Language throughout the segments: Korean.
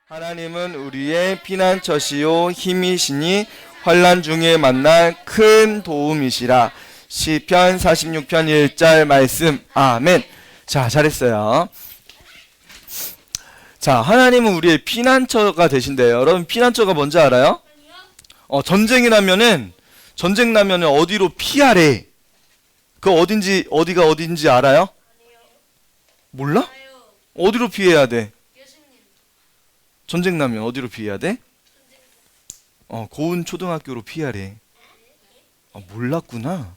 하나님은 우리의 피난처시요 힘이시니 환난 중에 만날 큰 도움이시라. 시편 46편 1절 말씀. 아멘. 자, 잘했어요. 자, 하나님은 우리의 피난처가 되신대요. 여러분, 피난처가 뭔지 알아요? 전쟁 나면은 어디로 피하래? 그 어디가 어딘지 알아요? 몰라? 어디로 피해야 돼? 전쟁 나면 어디로 피해야 돼? 고운 초등학교로 피하래. 몰랐구나.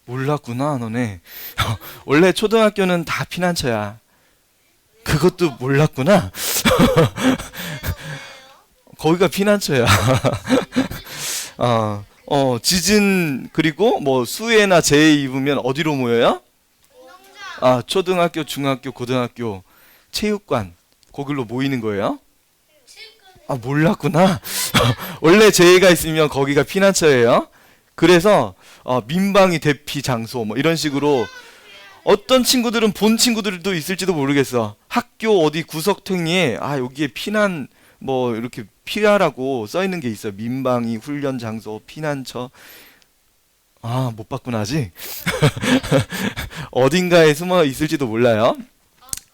몰랐구나, 너네. 원래 초등학교는 다 피난처야. 그것도 몰랐구나. 거기가 피난처야. 지진 그리고 뭐 수해나 재해 입으면 어디로 모여요? 초등학교, 중학교, 고등학교, 체육관 거길로 모이는 거예요? 몰랐구나. 원래 재해가 있으면 거기가 피난처예요. 그래서 민방위 대피 장소 뭐 이런 식으로 어떤 친구들은 본 친구들도 있을지도 모르겠어. 학교 어디 구석탱이에 여기에 피난 뭐 이렇게 피하라고 써 있는 게 있어요. 민방위 훈련 장소, 피난처. 못 봤구나 아직. 어딘가에 숨어 있을지도 몰라요.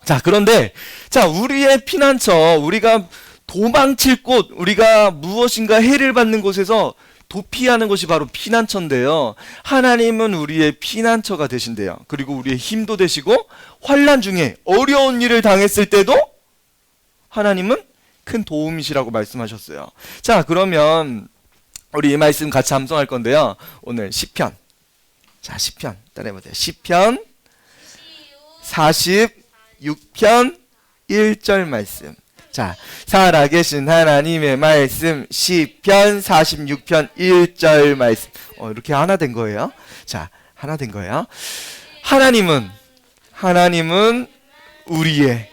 자, 그런데 우리의 피난처, 우리가 도망칠 곳, 우리가 무엇인가 해를 받는 곳에서 도피하는 것이 바로 피난처인데요. 하나님은 우리의 피난처가 되신대요. 그리고 우리의 힘도 되시고 환난 중에 어려운 일을 당했을 때도 하나님은 큰 도움이시라고 말씀하셨어요. 자, 그러면 우리 이 말씀 같이 암송할 건데요. 오늘 시편. 자, 시편 따라해보세요. 시편 46편 1절 말씀. 자, 살아계신 하나님의 말씀. 시편 46편 1절 말씀. 이렇게 하나 된 거예요. 자, 하나 된 거예요. 하나님은 우리의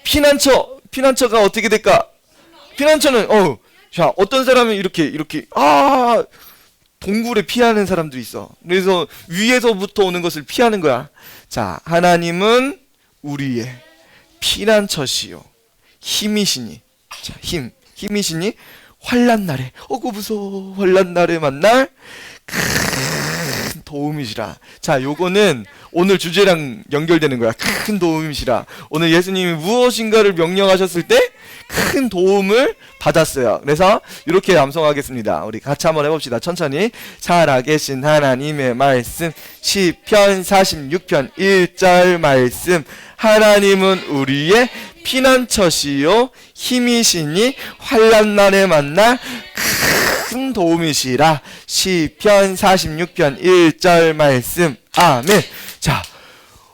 피난처가 어떻게 될까? 피난처는 어떤 사람은 이렇게 동굴에 피하는 사람도 있어. 그래서 위에서부터 오는 것을 피하는 거야. 자, 하나님은 우리의 피난처시요 힘이시니. 자, 힘이시니 환난 날에 무서워. 환난 날에 만날 큰 도움이시라. 자, 요거는 오늘 주제랑 연결되는 거야. 큰 도움이시라. 오늘 예수님이 무엇인가를 명령하셨을 때 큰 도움을 받았어요. 그래서 이렇게 암송하겠습니다. 우리 같이 한번 해봅시다. 천천히. 살아계신 하나님의 말씀. 시편 46편 1절 말씀. 하나님은 우리의 피난처시요 힘이시니 환난 날에 만날 큰 도움이시라. 시편 46편 1절 말씀. 아멘. 자,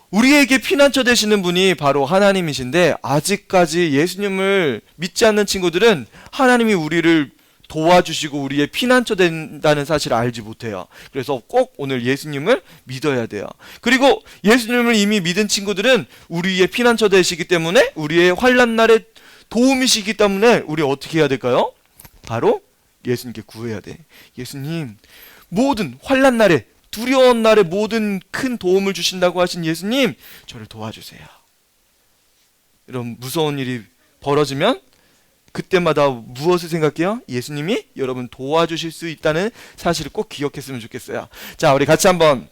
우리에게 피난처 되시는 분이 바로 하나님이신데, 아직까지 예수님을 믿지 않는 친구들은 하나님이 우리를 도와주시고 우리의 피난처 된다는 사실을 알지 못해요. 그래서 꼭 오늘 예수님을 믿어야 돼요. 그리고 예수님을 이미 믿은 친구들은 우리의 피난처 되시기 때문에, 우리의 환난 날에 도움이시기 때문에 우리 어떻게 해야 될까요? 바로 예수님께 구해야 돼. 예수님, 모든 환난 날에, 두려운 날에 모든 큰 도움을 주신다고 하신 예수님, 저를 도와주세요. 이런 무서운 일이 벌어지면 그때마다 무엇을 생각해요? 예수님이 여러분 도와주실 수 있다는 사실을 꼭 기억했으면 좋겠어요. 자, 우리 같이 한번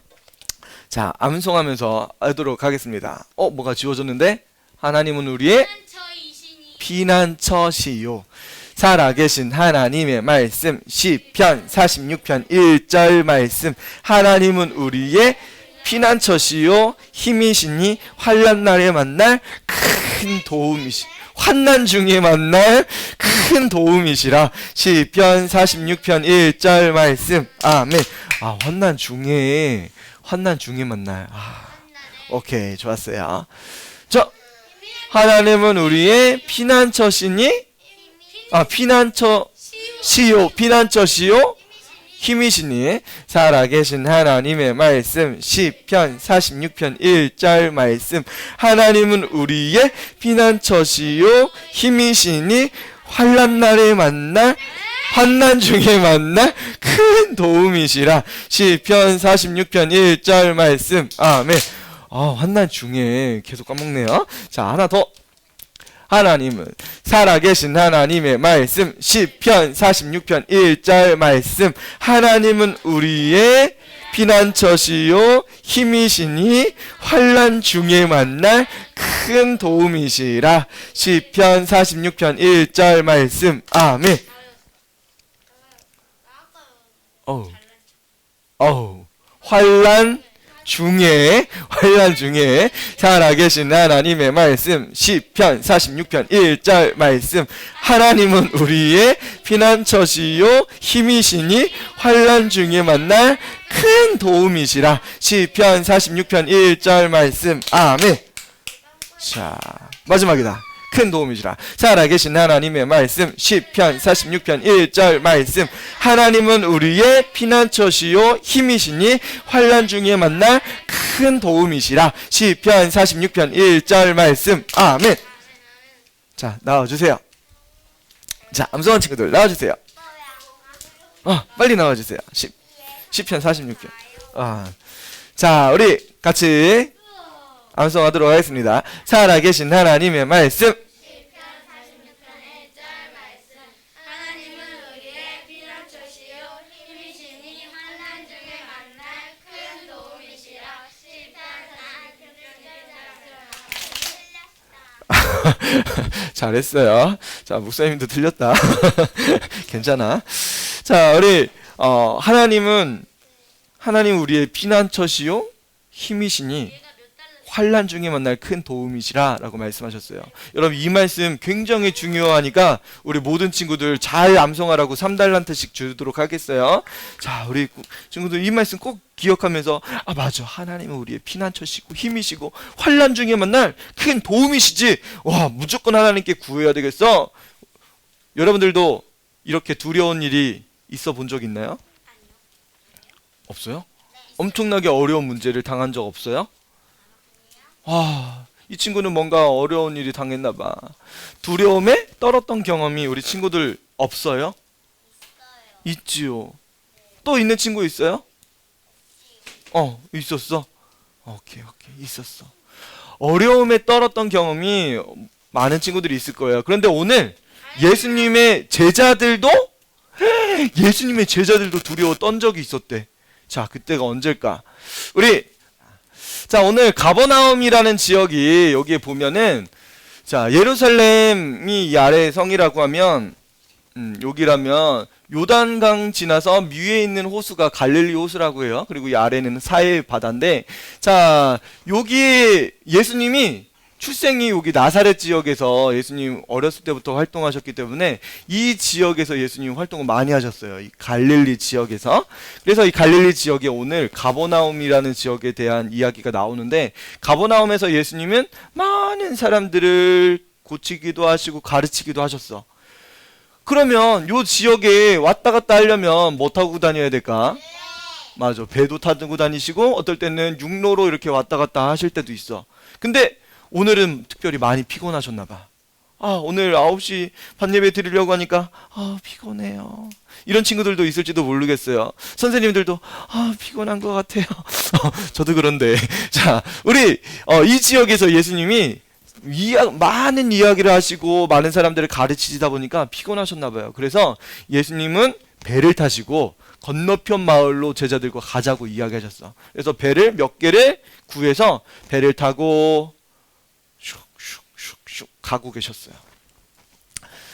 암송하면서 하도록 하겠습니다. 뭐가 지워졌는데? 하나님은 우리의 피난처시요 살아계신 하나님의 말씀. 시편 46편 1절 말씀. 하나님은 우리의 피난처시요 힘이시니 환난 날에 만날 큰 환난 중에 만날 큰 도움이시라. 시편 46편 1절 말씀. 아멘. 환난 중에 만날. 오케이, 좋았어요. 하나님은 우리의 피난처시니 피난처시요 힘이시니 살아계신 하나님의 말씀. 시편 46편 1절 말씀. 하나님은 우리의 피난처시요 힘이시니 환난 날에 만날 환난 중에 만날 큰 도움이시라. 시편 46편 1절 말씀. 아멘. 환난 중에 계속 까먹네요. 자, 하나 더. 하나님은 살아계신 하나님의 말씀. 시편 46편 1절 말씀. 하나님은 우리의 피난처시요 힘이시니 환난 중에 만날 큰 도움이시라. 시편 46편 1절 말씀. 아멘. 환난 중에 살아계신 하나님의 말씀. 시편 46편 1절 말씀. 하나님은 우리의 피난처시요 힘이시니 환난 중에 만날 큰 도움이시라. 시편 46편 1절 말씀. 아멘. 자, 마지막이다. 큰 도움이시라. 살아계신 하나님의 말씀. 시편 46편 1절 말씀. 하나님은 우리의 피난처시요 힘이시니 환난 중에 만날 큰 도움이시라. 시편 46편 1절 말씀. 아멘. 자, 나와주세요. 자, 암송한 친구들 나와주세요. 빨리 나와주세요. 시편 46편. 자, 우리 같이 암송하도록 하겠습니다. 살아계신 하나님의 말씀. 시편 46편 1절 말씀. 하나님은 우리의 피난처시요 힘이시니 환난 중에 만날 큰 도움이시라. 시편 46편 1절 말씀. 잘했어요. 자, 목사님도 틀렸다. 괜찮아. 자, 우리 하나님 우리의 피난처시요 힘이시니 환난 중에 만날 큰 도움이시라 라고 말씀하셨어요. 여러분, 이 말씀 굉장히 중요하니까 우리 모든 친구들 잘 암송하라고 3달란트씩 주도록 하겠어요. 자, 우리 친구들 이 말씀 꼭 기억하면서 맞아, 하나님은 우리의 피난처시고 힘이시고 환난 중에 만날 큰 도움이시지. 와, 무조건 하나님께 구해야 되겠어. 여러분들도 이렇게 두려운 일이 있어 본 적 있나요? 없어요? 엄청나게 어려운 문제를 당한 적 없어요? 이 친구는 뭔가 어려운 일이 당했나 봐. 두려움에 떨었던 경험이 우리 친구들 없어요? 있지요. 또 있는 친구 있어요? 있었어? 오케이, 있었어. 어려움에 떨었던 경험이 많은 친구들이 있을 거예요. 그런데 오늘 예수님의 제자들도 두려웠던 적이 있었대. 자, 그때가 언제일까? 자, 오늘 가버나움이라는 지역이 여기에 보면은, 자, 예루살렘이 이 아래 성이라고 하면, 여기라면 요단강 지나서 위에 있는 호수가 갈릴리 호수라고 해요. 그리고 이 아래는 사해 바다인데, 자, 여기 예수님이 출생이 여기 나사렛 지역에서 예수님 어렸을 때부터 활동하셨기 때문에 이 지역에서 예수님 활동을 많이 하셨어요. 이 갈릴리 지역에서. 그래서 이 갈릴리 지역에 오늘 가버나움이라는 지역에 대한 이야기가 나오는데, 가버나움에서 예수님은 많은 사람들을 고치기도 하시고 가르치기도 하셨어. 그러면 이 지역에 왔다 갔다 하려면 뭐 타고 다녀야 될까? 맞아, 배도 타고 다니시고 어떨 때는 육로로 이렇게 왔다 갔다 하실 때도 있어. 근데 오늘은 특별히 많이 피곤하셨나 봐. 오늘 9시 반예배 드리려고 하니까 피곤해요. 이런 친구들도 있을지도 모르겠어요. 선생님들도 피곤한 것 같아요. 저도 그런데. 자, 우리 이 지역에서 예수님이 많은 이야기를 하시고 많은 사람들을 가르치시다 보니까 피곤하셨나 봐요. 그래서 예수님은 배를 타시고 건너편 마을로 제자들과 가자고 이야기하셨어. 그래서 배를 몇 개를 구해서 배를 타고 슉슉슉슉 가고 계셨어요.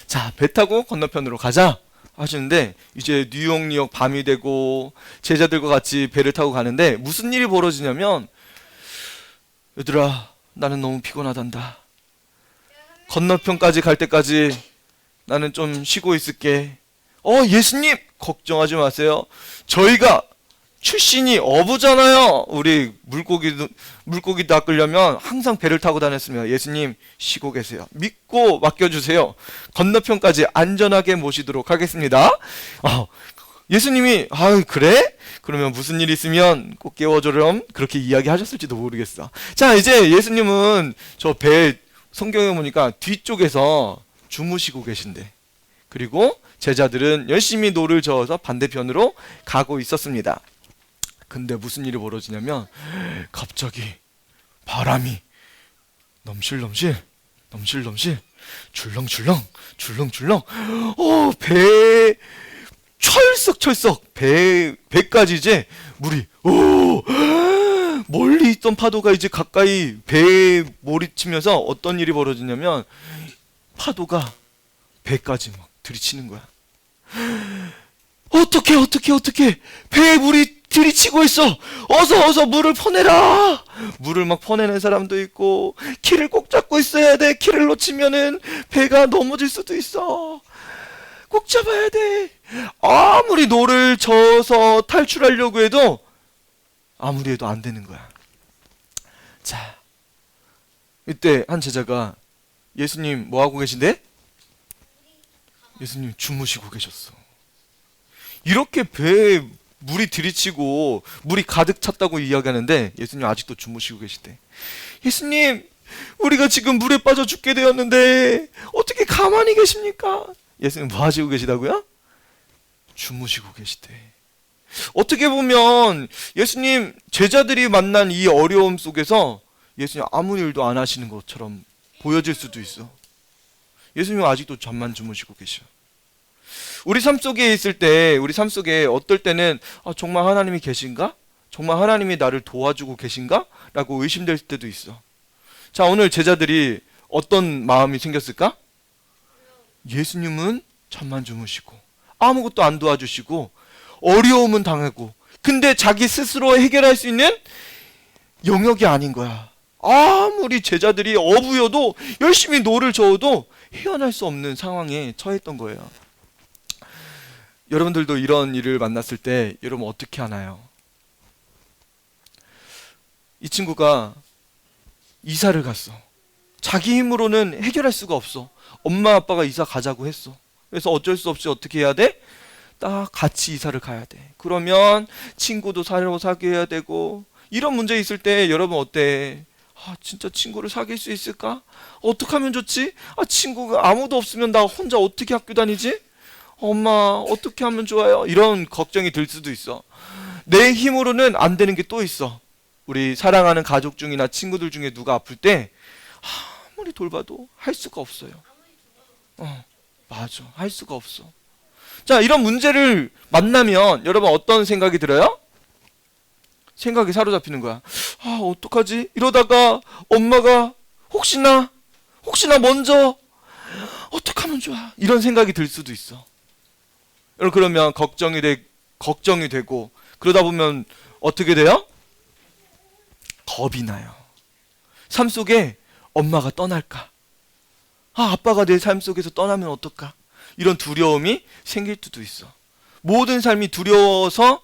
자, 배 타고 건너편으로 가자 하시는데, 이제 뉴욕 밤이 되고 제자들과 같이 배를 타고 가는데 무슨 일이 벌어지냐면, 얘들아, 나는 너무 피곤하단다. 건너편까지 갈 때까지 나는 좀 쉬고 있을게. 예수님, 걱정하지 마세요. 저희가 출신이 어부잖아요. 우리 물고기 낚으려면 항상 배를 타고 다녔으면, 예수님 쉬고 계세요. 믿고 맡겨주세요. 건너편까지 안전하게 모시도록 하겠습니다. 예수님이 그래? 그러면 무슨 일 있으면 꼭 깨워줘렴. 그렇게 이야기하셨을지도 모르겠어. 자, 이제 예수님은 저 배 성경에 보니까 뒤쪽에서 주무시고 계신데, 그리고 제자들은 열심히 노를 저어서 반대편으로 가고 있었습니다. 근데 무슨 일이 벌어지냐면, 갑자기 바람이 넘실넘실 줄렁줄렁 줄렁줄렁 배 철썩철썩 배까지 이제 물이 멀리 있던 파도가 이제 가까이 배에 몰이치면서 어떤 일이 벌어지냐면 파도가 배까지 막 들이치는 거야. 어떻게 배에 물이 들이치고 있어. 어서 물을 퍼내라. 물을 막 퍼내는 사람도 있고, 키를 꼭 잡고 있어야 돼. 키를 놓치면은 배가 넘어질 수도 있어. 꼭 잡아야 돼. 아무리 노를 저어서 탈출하려고 해도 아무리 해도 안 되는 거야. 자, 이때 한 제자가 예수님 뭐 하고 계신데? 예수님 주무시고 계셨어. 이렇게 배에 물이 들이치고 물이 가득 찼다고 이야기하는데 예수님 아직도 주무시고 계시대. 예수님, 우리가 지금 물에 빠져 죽게 되었는데 어떻게 가만히 계십니까? 예수님 뭐 하시고 계시다고요? 주무시고 계시대. 어떻게 보면 예수님 제자들이 만난 이 어려움 속에서 예수님 아무 일도 안 하시는 것처럼 보여질 수도 있어. 예수님 아직도 잠만 주무시고 계셔. 우리 삶 속에 있을 때, 우리 삶 속에 어떨 때는 정말 하나님이 계신가? 정말 하나님이 나를 도와주고 계신가? 라고 의심될 때도 있어. 자, 오늘 제자들이 어떤 마음이 생겼을까? 예수님은 잠만 주무시고 아무것도 안 도와주시고 어려움은 당하고, 근데 자기 스스로 해결할 수 있는 영역이 아닌 거야. 아무리 제자들이 어부여도 열심히 노를 저어도 헤어날 수 없는 상황에 처했던 거예요. 여러분들도 이런 일을 만났을 때 여러분 어떻게 하나요? 이 친구가 이사를 갔어. 자기 힘으로는 해결할 수가 없어. 엄마 아빠가 이사 가자고 했어. 그래서 어쩔 수 없이 어떻게 해야 돼? 딱 같이 이사를 가야 돼. 그러면 친구도 새로 사귀어야 되고, 이런 문제 있을 때 여러분 어때? 진짜 친구를 사귈 수 있을까? 어떻게 하면 좋지? 친구가 아무도 없으면 나 혼자 어떻게 학교 다니지? 엄마 어떻게 하면 좋아요? 이런 걱정이 들 수도 있어. 내 힘으로는 안 되는 게 또 있어. 우리 사랑하는 가족 중이나 친구들 중에 누가 아플 때 아무리 돌봐도 할 수가 없어요. 맞아, 할 수가 없어. 자, 이런 문제를 만나면 여러분 어떤 생각이 들어요? 생각이 사로잡히는 거야. 어떡하지? 이러다가 엄마가 혹시나 먼저 어떡하면 좋아? 이런 생각이 들 수도 있어. 여러분, 그러면 걱정이 되고, 그러다 보면 어떻게 돼요? 겁이 나요. 삶 속에 엄마가 떠날까? 아빠가 내 삶 속에서 떠나면 어떨까? 이런 두려움이 생길 수도 있어. 모든 삶이 두려워서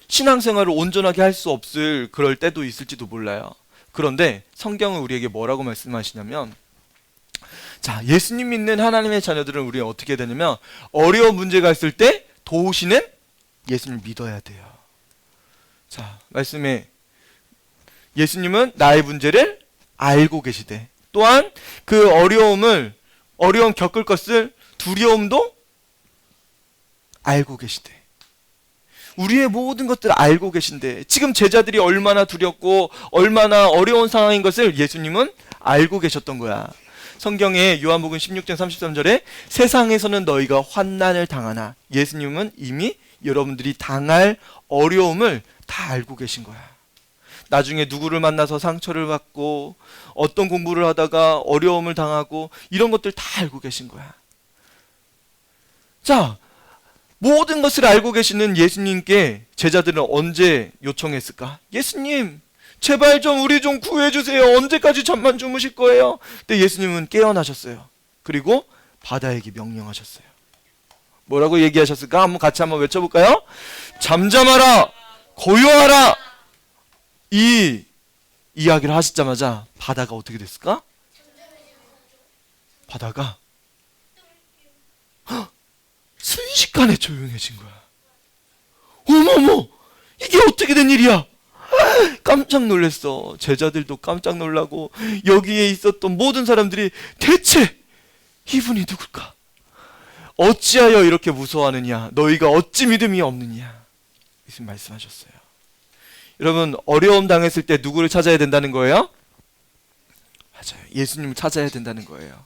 신앙생활을 온전하게 할 수 없을 그럴 때도 있을지도 몰라요. 그런데 성경은 우리에게 뭐라고 말씀하시냐면, 자, 예수님 믿는 하나님의 자녀들은 우리가 어떻게 되냐면 어려운 문제가 있을 때 도우시는 예수님을 믿어야 돼요. 자, 말씀에 예수님은 나의 문제를 알고 계시되, 또한 그 어려움 겪을 것을 두려움도 알고 계시대. 우리의 모든 것들을 알고 계신데, 지금 제자들이 얼마나 두렵고 얼마나 어려운 상황인 것을 예수님은 알고 계셨던 거야. 성경에 요한복음 16장 33절에 세상에서는 너희가 환난을 당하나, 예수님은 이미 여러분들이 당할 어려움을 다 알고 계신 거야. 나중에 누구를 만나서 상처를 받고 어떤 공부를 하다가 어려움을 당하고 이런 것들 다 알고 계신 거야. 자, 모든 것을 알고 계시는 예수님께 제자들은 언제 요청했을까? 예수님, 제발 좀 우리 좀 구해주세요. 언제까지 잠만 주무실 거예요? 근데 예수님은 깨어나셨어요. 그리고 바다에게 명령하셨어요. 뭐라고 얘기하셨을까? 같이 한번 외쳐볼까요? 잠잠하라, 고요하라. 이 이야기를 하시자마자 바다가 어떻게 됐을까? 바다가 순식간에 조용해진 거야. 어머머, 이게 어떻게 된 일이야? 깜짝 놀랐어. 제자들도 깜짝 놀라고 여기에 있었던 모든 사람들이 대체 이분이 누굴까? 어찌하여 이렇게 무서워하느냐? 너희가 어찌 믿음이 없느냐? 예수님 말씀하셨어요. 여러분, 어려움 당했을 때 누구를 찾아야 된다는 거예요? 맞아요. 예수님을 찾아야 된다는 거예요.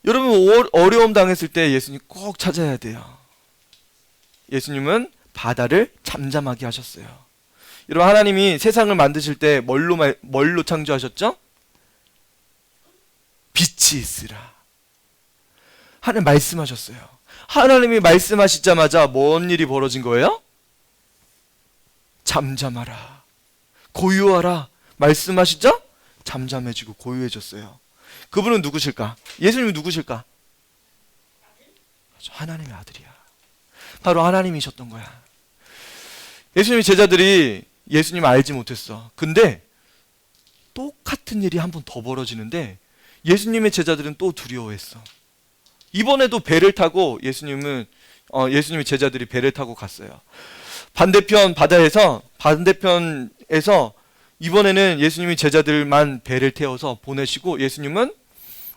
여러분 어려움 당했을 때 예수님 꼭 찾아야 돼요. 예수님은 바다를 잠잠하게 하셨어요. 여러분 하나님이 세상을 만드실 때 뭘로 창조하셨죠? 빛이 있으라. 하나님 말씀하셨어요. 하나님이 말씀하시자마자 뭔 일이 벌어진 거예요? 잠잠하라. 고요하라. 말씀하시죠? 잠잠해지고 고요해졌어요. 그분은 누구실까? 예수님은 누구실까? 하나님의 아들이야. 바로 하나님이셨던 거야. 예수님의 제자들이 예수님을 알지 못했어. 근데 똑같은 일이 한 번 더 벌어지는데 예수님의 제자들은 또 두려워했어. 이번에도 배를 타고 예수님의 제자들이 배를 타고 갔어요. 반대편에서 이번에는 예수님이 제자들만 배를 태워서 보내시고 예수님은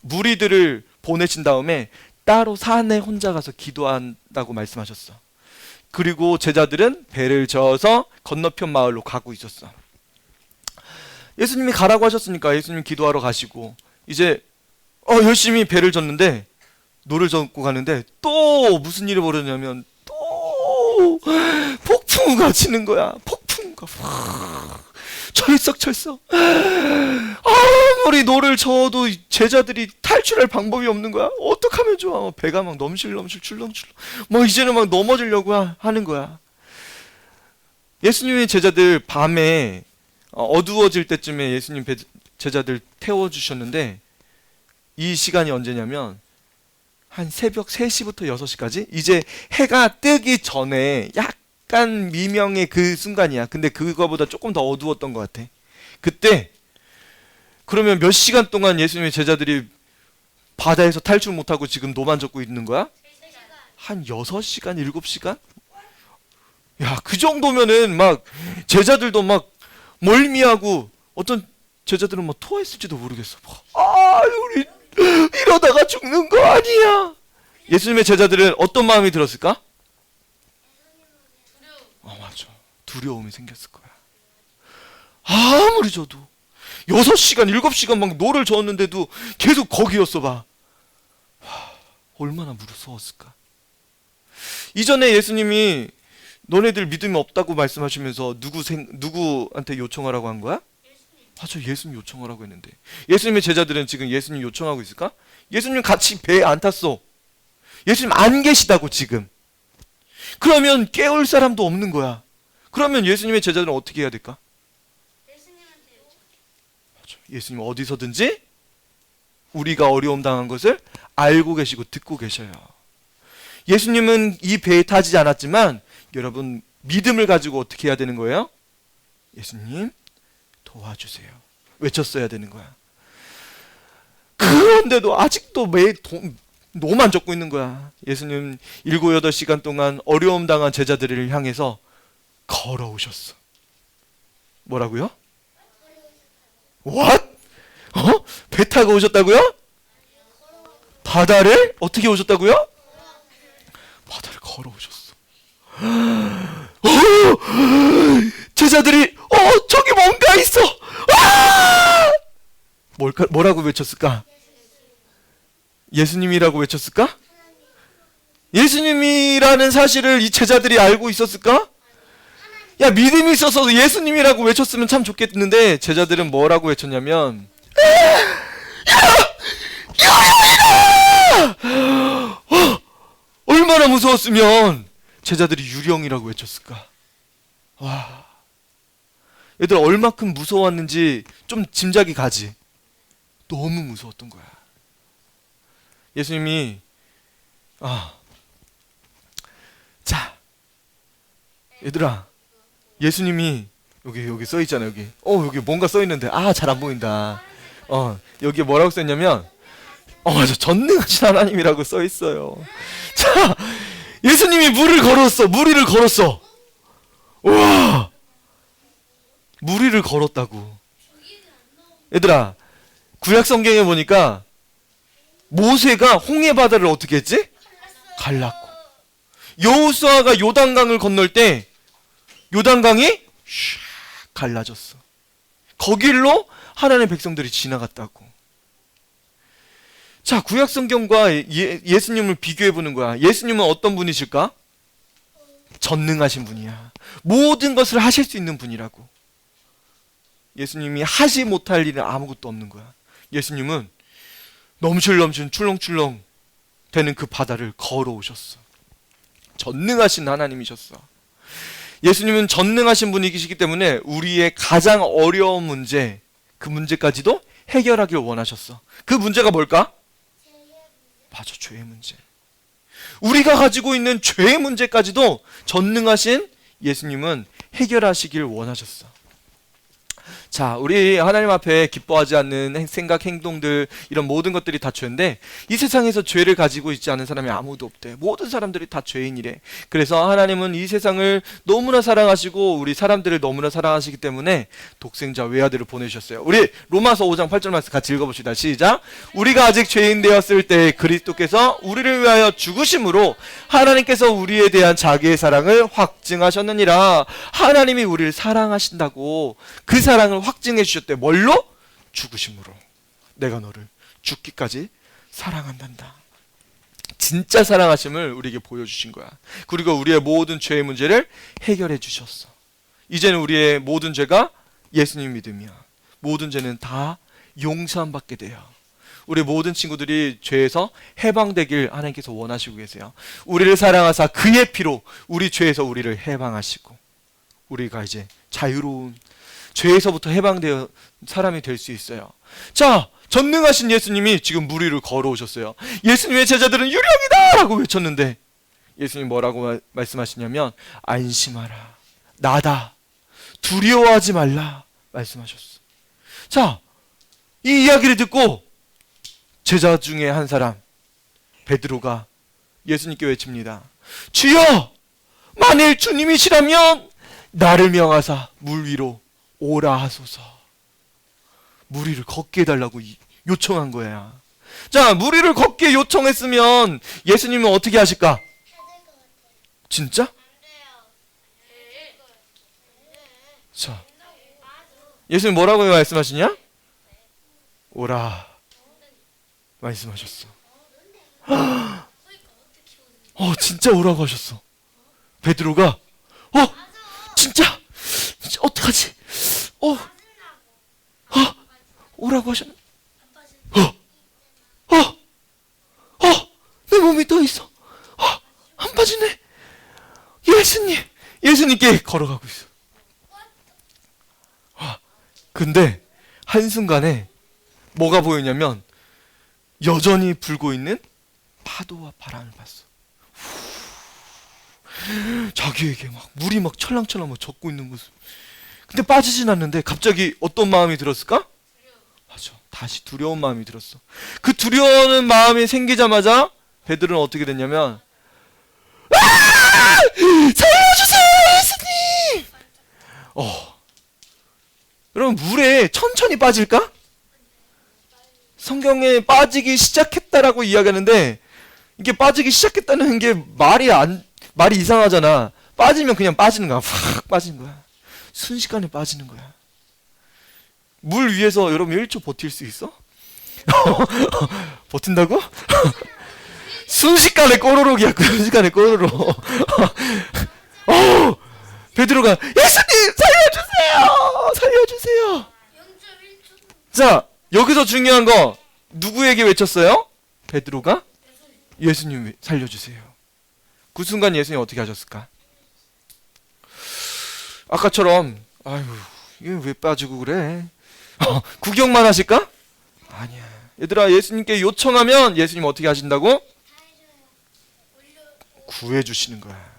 무리들을 보내신 다음에 따로 산에 혼자 가서 기도한다고 말씀하셨어. 그리고 제자들은 배를 저어서 건너편 마을로 가고 있었어. 예수님이 가라고 하셨으니까 예수님 기도하러 가시고 이제 열심히 배를 젓는데 노를 젓고 가는데 또 무슨 일이 벌어졌냐면 또 폭풍우가 치는 거야. 폭풍우가 철썩. 아무리 노를 저어도 제자들이 탈출할 방법이 없는 거야. 어떡하면 좋아. 배가 막 넘실넘실 출렁출렁 이제는 막 넘어지려고 하는 거야. 예수님의 제자들 밤에 어두워질 때쯤에 예수님 제자들 태워주셨는데 이 시간이 언제냐면 한 새벽 3시부터 6시까지 이제 해가 뜨기 전에 약간 미명의 그 순간이야. 근데 그거보다 조금 더 어두웠던 것 같아. 그때 그러면 몇 시간 동안 예수님의 제자들이 바다에서 탈출 못하고 지금 노만 젓고 있는 거야? 한 6시간, 7시간? 야, 그 정도면은 막 제자들도 막 멀미하고 어떤 제자들은 막 토했을지도 모르겠어. 우리 이러다가 죽는 거 아니야. 예수님의 제자들은 어떤 마음이 들었을까? 맞아. 두려움이 생겼을 거야. 아무리 져도 6시간, 7시간 막 노를 저었는데도 계속 거기였어 봐. 얼마나 무서웠을까. 이전에 예수님이 너네들 믿음이 없다고 말씀하시면서 누구한테 요청하라고 한 거야? 맞아, 예수님 요청하라고 했는데 예수님의 제자들은 지금 예수님 요청하고 있을까? 예수님 같이 배에 안 탔어. 예수님 안 계시다고 지금. 그러면 깨울 사람도 없는 거야. 그러면 예수님의 제자들은 어떻게 해야 될까? 맞아, 예수님 어디서든지 우리가 어려움 당한 것을 알고 계시고 듣고 계셔요. 예수님은 이 배에 타지 않았지만 여러분 믿음을 가지고 어떻게 해야 되는 거예요? 예수님 도와주세요. 외쳤어야 되는 거야. 그런데도 아직도 노만 젓고 있는 거야. 예수님 7, 8시간 동안 어려움 당한 제자들을 향해서 걸어오셨어. 뭐라고요? What? 배 타고 오셨다고요? 바다를 어떻게 오셨다고요? 바다를 걸어오셨어. 제자들이 저기 뭔가 있어. 뭐라고 외쳤을까? 예수님이라고 외쳤을까? 예수님이라는 사실을 이 제자들이 알고 있었을까? 야, 믿음이 있어서 예수님이라고 외쳤으면 참 좋겠는데 제자들은 뭐라고 외쳤냐면 얼마나 무서웠으면 제자들이 유령이라고 외쳤을까? 와, 얘들 얼마큼 무서웠는지 좀 짐작이 가지. 너무 무서웠던 거야. 예수님이 자, 얘들아, 예수님이 여기 써 있잖아. 여기 뭔가 써 있는데 잘 안 보인다. 여기에 뭐라고 써 있냐면 맞아, 전능하신 하나님이라고 써 있어요. 자, 예수님이 무리를 걸었어. 우와, 무리를 걸었다고. 얘들아, 구약 성경에 보니까 모세가 홍해 바다를 어떻게 했지? 갈랐고, 여호수아가 요단강을 건널 때 요단강이 샥 갈라졌어. 거길로 하나님의 백성들이 지나갔다고. 자, 구약 성경과 예수님을 비교해 보는 거야. 예수님은 어떤 분이실까? 전능하신 분이야. 모든 것을 하실 수 있는 분이라고. 예수님이 하지 못할 일은 아무것도 없는 거야. 예수님은 넘실넘실 출렁출렁 되는 그 바다를 걸어오셨어. 전능하신 하나님이셨어. 예수님은 전능하신 분이시기 때문에 우리의 가장 어려운 문제, 그 문제까지도 해결하길 원하셨어. 그 문제가 뭘까? 맞아, 죄의 문제. 우리가 가지고 있는 죄의 문제까지도 전능하신 예수님은 해결하시길 원하셨어. 자, 우리 하나님 앞에 기뻐하지 않는 생각, 행동들, 이런 모든 것들이 다 죄인데, 이 세상에서 죄를 가지고 있지 않은 사람이 아무도 없대. 모든 사람들이 다 죄인이래. 그래서 하나님은 이 세상을 너무나 사랑하시고 우리 사람들을 너무나 사랑하시기 때문에 독생자 외아들을 보내주셨어요. 우리 로마서 5장 8절 말씀 같이 읽어봅시다. 시작. 우리가 아직 죄인 되었을 때 그리스도께서 우리를 위하여 죽으심으로 하나님께서 우리에 대한 자기의 사랑을 확증하셨느니라. 하나님이 우리를 사랑하신다고 그 사랑을 확증해 주셨대. 뭘로? 죽으심으로. 내가 너를 죽기까지 사랑한단다. 진짜 사랑하심을 우리에게 보여주신 거야. 그리고 우리의 모든 죄의 문제를 해결해 주셨어. 이제는 우리의 모든 죄가 예수님 믿음이야. 모든 죄는 다 용서함 받게 돼요. 우리 모든 친구들이 죄에서 해방되길 하나님께서 원하시고 계세요. 우리를 사랑하사 그의 피로 우리 죄에서 우리를 해방하시고 우리가 이제 자유로운 죄에서부터 해방되어 사람이 될 수 있어요. 자, 전능하신 예수님이 지금 물 위를 걸어오셨어요. 예수님의 제자들은 유령이다! 라고 외쳤는데 예수님 뭐라고 말씀하시냐면 안심하라. 나다. 두려워하지 말라. 말씀하셨어. 자, 이 이야기를 듣고 제자 중에 한 사람 베드로가 예수님께 외칩니다. 주여! 만일 주님이시라면 나를 명하사 물 위로 오라 하소서. 물 위를 걷게 해달라고 요청한 거야. 자, 물 위를 걷게 요청했으면 예수님은 어떻게 하실까? 진짜? 자, 예수님 뭐라고 말씀하시냐? 오라 말씀하셨어. 진짜 오라고 하셨어. 베드로가 진짜 어떡하지? 오라고 하셨네. 내 몸이 떠 있어. 안 빠지네. 예수님께 걸어가고 있어. 근데 한순간에 뭐가 보이냐면 여전히 불고 있는 파도와 바람을 봤어. 자기에게 막 물이 막 철랑철랑 막 젖고 있는 모습. 근데 빠지진 않는데 갑자기 어떤 마음이 들었을까? 맞아. 다시 두려운 마음이 들었어. 그 두려워하는 마음이 생기자마자 베드로는 어떻게 됐냐면 살려주세요 예수님! 여러분 물에 천천히 빠질까? 성경에 빠지기 시작했다라고 이야기하는데 이게 빠지기 시작했다는 게 말이 이상하잖아. 빠지면 그냥 빠지는 거야. 확 빠지는 거야. 순식간에 빠지는 거야. 물 위에서 여러분 1초 버틸 수 있어? 버틴다고? 순식간에 꼬르륵이야. 순식간에 꼬르륵. 베드로가 예수님 살려주세요. 자, 여기서 중요한 거 누구에게 외쳤어요? 베드로가? 예수님 살려주세요. 그 순간 예수님 어떻게 하셨을까? 아까처럼 아유 이게 왜 빠지고 그래? 구경만 하실까? 아니야. 얘들아, 예수님께 요청하면 예수님 어떻게 하신다고? 구해주시는 거야.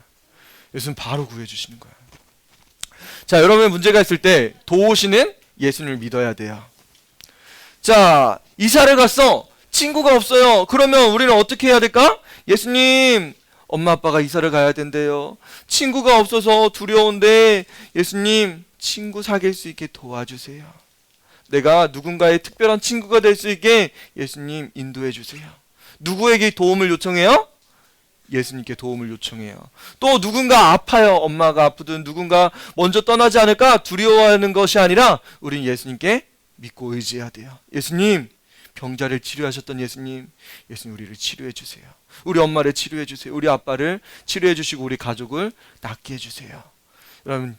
예수님 바로 구해주시는 거야. 자, 여러분의 문제가 있을 때 도우시는 예수님을 믿어야 돼요. 자, 이사를 갔어. 친구가 없어요. 그러면 우리는 어떻게 해야 될까? 예수님, 엄마 아빠가 이사를 가야 된대요. 친구가 없어서 두려운데 예수님, 친구 사귈 수 있게 도와주세요. 내가 누군가의 특별한 친구가 될 수 있게 예수님 인도해 주세요. 누구에게 도움을 요청해요? 예수님께 도움을 요청해요. 또 누군가 아파요. 엄마가 아프든 누군가 먼저 떠나지 않을까 두려워하는 것이 아니라 우린 예수님께 믿고 의지해야 돼요. 예수님, 병자를 치료하셨던 예수님, 예수님 우리를 치료해 주세요. 우리 엄마를 치료해 주세요. 우리 아빠를 치료해 주시고 우리 가족을 낫게 해 주세요. 여러분,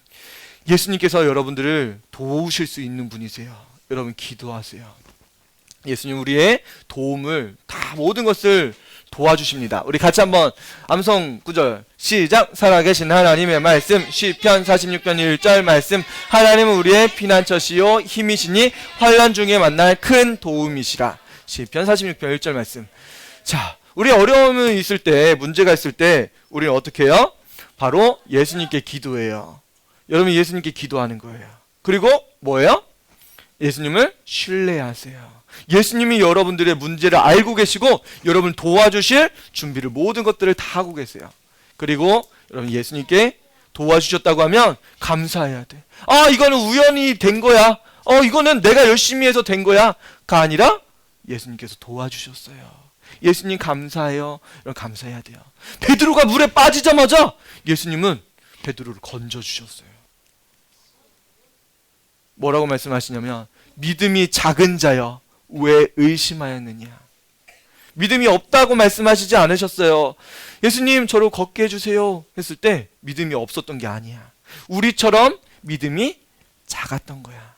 예수님께서 여러분들을 도우실 수 있는 분이세요. 여러분 기도하세요. 예수님 우리의 도움을 다 모든 것을 도와주십니다. 우리 같이 한번 암송 구절 시작. 살아계신 하나님의 말씀, 시편 46편 1절 말씀. 하나님은 우리의 피난처시요 힘이시니 환난 중에 만날 큰 도움이시라. 시편 46편 1절 말씀. 자, 우리 어려움이 있을 때, 문제가 있을 때 우리는 어떻게 해요? 바로 예수님께 기도해요. 여러분 예수님께 기도하는 거예요. 그리고 뭐예요? 예수님을 신뢰하세요. 예수님이 여러분들의 문제를 알고 계시고 여러분 도와주실 준비를 모든 것들을 다 하고 계세요. 그리고 여러분 예수님께 도와주셨다고 하면 감사해야 돼. 아, 이거는 우연히 된 거야. 이거는 내가 열심히 해서 된 거야. 가 아니라 예수님께서 도와주셨어요. 예수님 감사해요. 여러분 감사해야 돼요. 베드로가 물에 빠지자마자 예수님은 베드로를 건져주셨어요. 뭐라고 말씀하시냐면 믿음이 작은 자여 왜 의심하였느냐. 믿음이 없다고 말씀하시지 않으셨어요. 예수님 저를 걷게 해주세요 했을 때 믿음이 없었던 게 아니야. 우리처럼 믿음이 작았던 거야.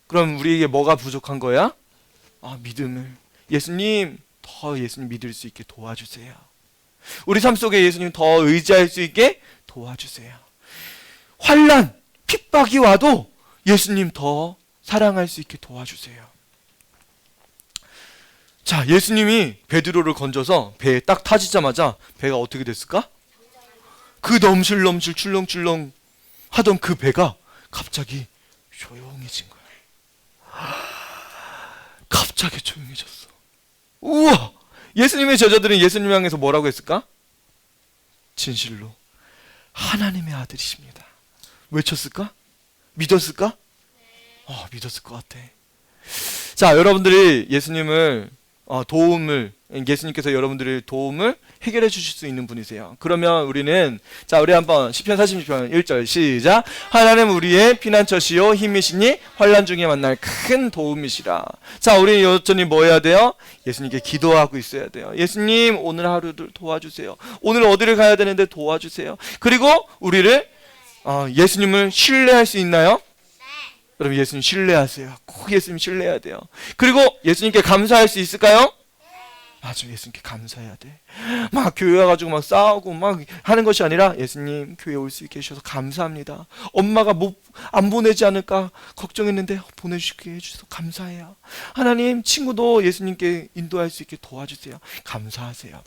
그럼 우리에게 뭐가 부족한 거야? 믿음을. 예수님 더 예수님 믿을 수 있게 도와주세요. 우리 삶 속에 예수님 더 의지할 수 있게 도와주세요. 환난, 핍박이 와도 예수님 더 사랑할 수 있게 도와주세요. 자, 예수님이 베드로를 건져서 배에 딱 타지자마자 배가 어떻게 됐을까? 그 넘실넘실 출렁출렁 하던 그 배가 갑자기 조용해진 거야. 갑자기 조용해졌어. 우와! 예수님의 제자들은 예수님 향해서 뭐라고 했을까? 진실로 하나님의 아들이십니다. 외쳤을까? 믿었을까? 믿었을 것 같아. 자, 여러분들이 예수님을 예수님께서 여러분들의 도움을 해결해 주실 수 있는 분이세요. 그러면 우리는 우리 한번 시편 46편 1절 시작. 하나님 우리의 피난처시요 힘이시니 환난 중에 만날 큰 도움이시라. 자, 우리 여전히 뭐 해야 돼요? 예수님께 기도하고 있어야 돼요. 예수님 오늘 하루를 도와주세요. 오늘 어디를 가야 되는데 도와주세요. 그리고 우리를 예수님을 신뢰할 수 있나요? 여러분 예수님 신뢰하세요. 꼭 예수님 신뢰해야 돼요. 그리고 예수님께 감사할 수 있을까요? 맞아, 예수님께 감사해야 돼. 막 교회 와가지고 막 싸우고 막 하는 것이 아니라 예수님 교회 올 수 있게 해주셔서 감사합니다. 엄마가 안 보내지 않을까 걱정했는데 보내주시게 해주셔서 감사해요. 하나님 친구도 예수님께 인도할 수 있게 도와주세요. 감사하세요.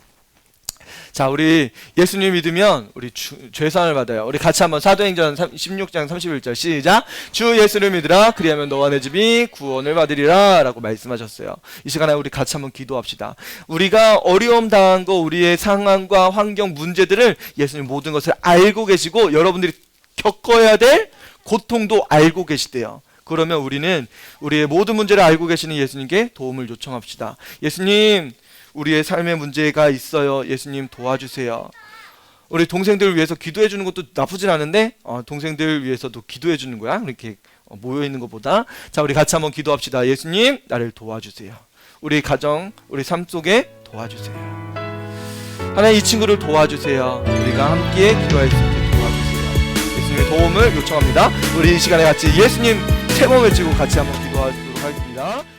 자, 우리 예수님 믿으면 우리 죄사함을 받아요. 우리 같이 한번 사도행전 16장 31절 시작. 주 예수를 믿으라 그리하면 너와 내 집이 구원을 받으리라 라고 말씀하셨어요. 이 시간에 우리 같이 한번 기도합시다. 우리가 어려움 당한 거, 우리의 상황과 환경 문제들을 예수님 모든 것을 알고 계시고 여러분들이 겪어야 될 고통도 알고 계시대요. 그러면 우리는 우리의 모든 문제를 알고 계시는 예수님께 도움을 요청합시다. 예수님 우리의 삶에 문제가 있어요. 예수님 도와주세요. 우리 동생들을 위해서 기도해 주는 것도 나쁘진 않은데 동생들 위해서도 기도해 주는 거야. 이렇게 모여 있는 것보다. 자, 우리 같이 한번 기도합시다. 예수님 나를 도와주세요. 우리 가정, 우리 삶 속에 도와주세요. 하나님 이 친구를 도와주세요. 우리가 함께 기도할 수 있게 도와주세요. 예수님의 도움을 요청합니다. 우리 이 시간에 같이 예수님 세 번 외치고 같이 한번 기도하도록 하겠습니다.